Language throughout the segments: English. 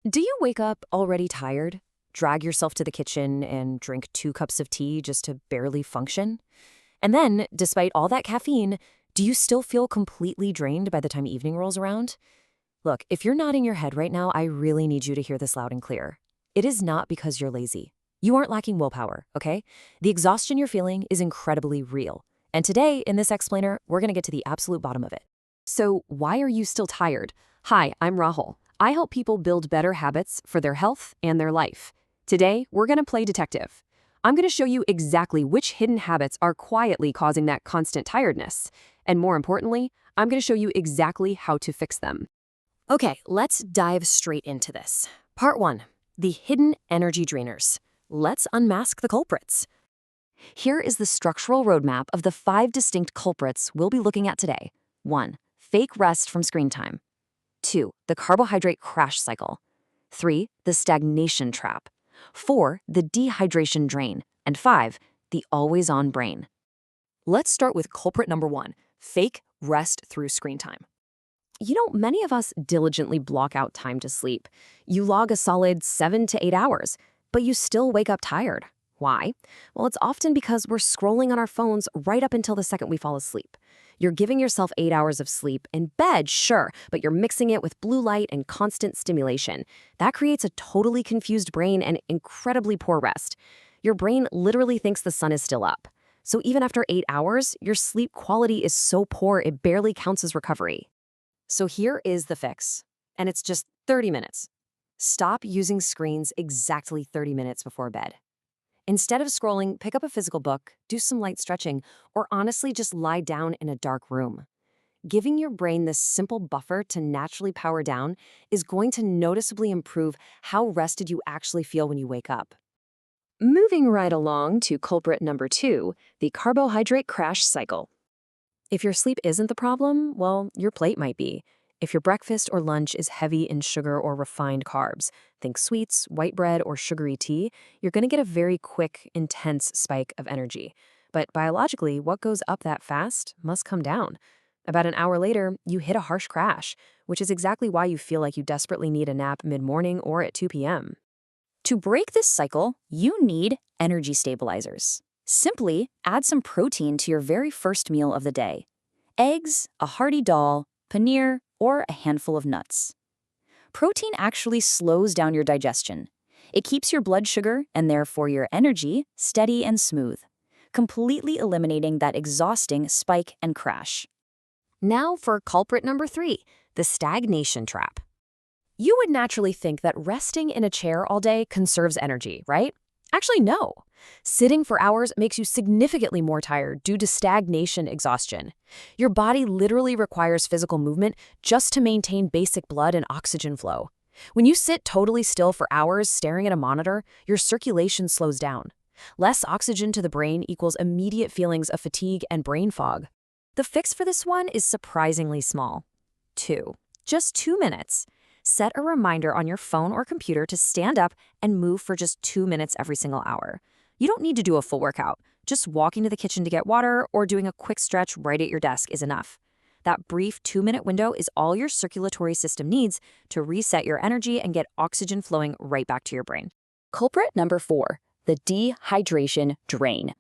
Do you wake up already tired? Drag yourself to the kitchen and drink 2 cups of tea just to barely function? And then, despite all that caffeine, do you still feel completely drained by the time evening rolls around? Look, if you're nodding your head right now, I really need you to hear this loud and clear. It is not because you're lazy. You aren't lacking willpower, okay? The exhaustion you're feeling is incredibly real. And today, in this explainer, we're going to get to the absolute bottom of it. So, why are you still tired? Hi, I'm Rahul. I help people build better habits for their health and their life. Today, we're going to play detective. I'm going to show you exactly which hidden habits are quietly causing that constant tiredness. And more importantly, I'm going to show you exactly how to fix them. Okay, let's dive straight into this. Part 1. The hidden energy drainers. Let's unmask the culprits. Here is the structural roadmap of the 5 distinct culprits we'll be looking at today. 1. Fake rest from screen time. 2. The carbohydrate crash cycle. 3. The stagnation trap. 4. The dehydration drain. And 5. The always-on brain. Let's start with culprit number 1, fake rest through screen time. Many of us diligently block out time to sleep. You log a solid 7 to 8 hours, but you still wake up tired. Why? Well, it's often because we're scrolling on our phones right up until the second we fall asleep. You're giving yourself 8 hours of sleep in bed, sure, but you're mixing it with blue light and constant stimulation. That creates a totally confused brain and incredibly poor rest. Your brain literally thinks the sun is still up. So even after 8 hours, your sleep quality is so poor it barely counts as recovery. So here is the fix, and it's just 30 minutes. Stop using screens exactly 30 minutes before bed. Instead of scrolling, pick up a physical book, do some light stretching, or honestly just lie down in a dark room. Giving your brain this simple buffer to naturally power down is going to noticeably improve how rested you actually feel when you wake up. Moving right along to culprit number 2, the carbohydrate crash cycle. If your sleep isn't the problem, well, your plate might be. If your breakfast or lunch is heavy in sugar or refined carbs, think sweets, white bread, or sugary tea, you're going to get a very quick, intense spike of energy. But biologically, what goes up that fast must come down. About an hour later, you hit a harsh crash, which is exactly why you feel like you desperately need a nap mid-morning or at 2 p.m. To break this cycle, you need energy stabilizers. Simply add some protein to your very first meal of the day. Eggs, a hearty dal, paneer, or a handful of nuts. Protein actually slows down your digestion. It keeps your blood sugar, and therefore your energy, steady and smooth, completely eliminating that exhausting spike and crash. Now for culprit number 3, the stagnation trap. You would naturally think that resting in a chair all day conserves energy, right? Actually, no. Sitting for hours makes you significantly more tired due to stagnation exhaustion. Your body literally requires physical movement just to maintain basic blood and oxygen flow. When you sit totally still for hours staring at a monitor, your circulation slows down. Less oxygen to the brain equals immediate feelings of fatigue and brain fog. The fix for this one is surprisingly small. Just 2 minutes. Set a reminder on your phone or computer to stand up and move for just 2 minutes every single hour. You don't need to do a full workout. Just walking to the kitchen to get water or doing a quick stretch right at your desk is enough. That brief 2-minute window is all your circulatory system needs to reset your energy and get oxygen flowing right back to your brain. Culprit number 4, the dehydration drain.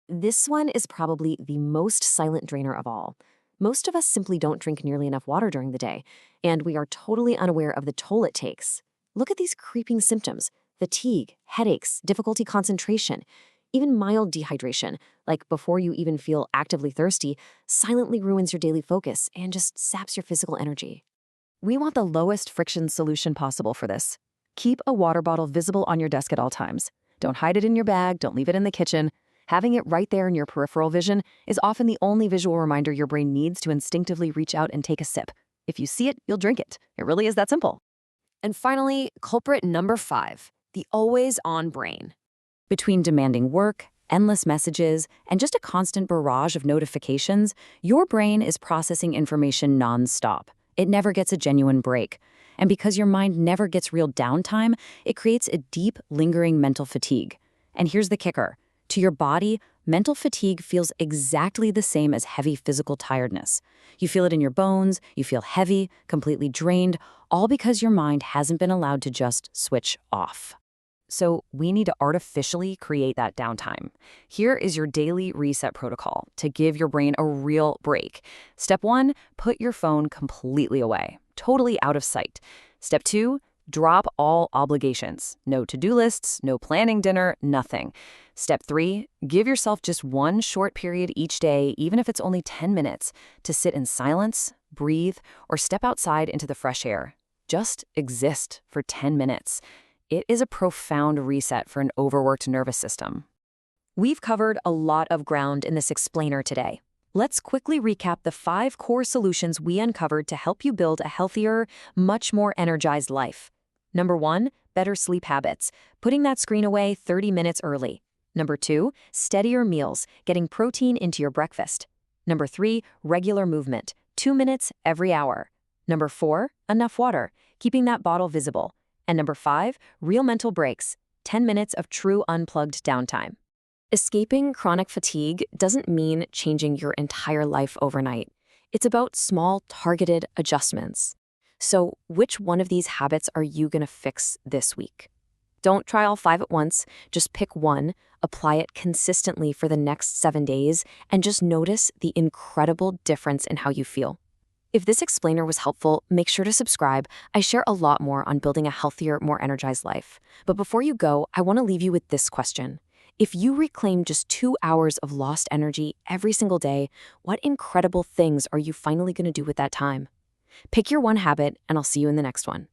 This one is probably the most silent drainer of all. Most of us simply don't drink nearly enough water during the day, and we are totally unaware of the toll it takes. Look at these creeping symptoms: fatigue, headaches, difficulty concentration. Even mild dehydration, like before you even feel actively thirsty, silently ruins your daily focus and just saps your physical energy. We want the lowest friction solution possible for this. Keep a water bottle visible on your desk at all times. Don't hide it in your bag, don't leave it in the kitchen. Having it right there in your peripheral vision is often the only visual reminder your brain needs to instinctively reach out and take a sip. If you see it, you'll drink it. It really is that simple. And finally, culprit number 5, the always-on brain. Between demanding work, endless messages, and just a constant barrage of notifications, your brain is processing information nonstop. It never gets a genuine break. And because your mind never gets real downtime, it creates a deep, lingering mental fatigue. And here's the kicker. To your body, mental fatigue feels exactly the same as heavy physical tiredness. You feel it in your bones, you feel heavy, completely drained, all because your mind hasn't been allowed to just switch off. So we need to artificially create that downtime. Here is your daily reset protocol to give your brain a real break. Step 1, put your phone completely away, totally out of sight. Step 2, drop all obligations. No to-do lists, no planning dinner, nothing. Step 3, give yourself just one short period each day, even if it's only 10 minutes, to sit in silence, breathe, or step outside into the fresh air. Just exist for 10 minutes. It is a profound reset for an overworked nervous system. We've covered a lot of ground in this explainer today. Let's quickly recap the 5 core solutions we uncovered to help you build a healthier, much more energized life. Number 1, better sleep habits, putting that screen away 30 minutes early. Number 2, steadier meals, getting protein into your breakfast. Number 3, regular movement, 2 minutes every hour. Number 4, enough water, keeping that bottle visible. And number 5, real mental breaks, 10 minutes of true unplugged downtime. Escaping chronic fatigue doesn't mean changing your entire life overnight. It's about small, targeted adjustments. So, which one of these habits are you going to fix this week? Don't try all 5 at once. Just pick one, apply it consistently for the next 7 days, and just notice the incredible difference in how you feel. If this explainer was helpful, make sure to subscribe. I share a lot more on building a healthier, more energized life. But before you go, I want to leave you with this question. If you reclaim just 2 hours of lost energy every single day, what incredible things are you finally going to do with that time? Pick your one habit, and I'll see you in the next one.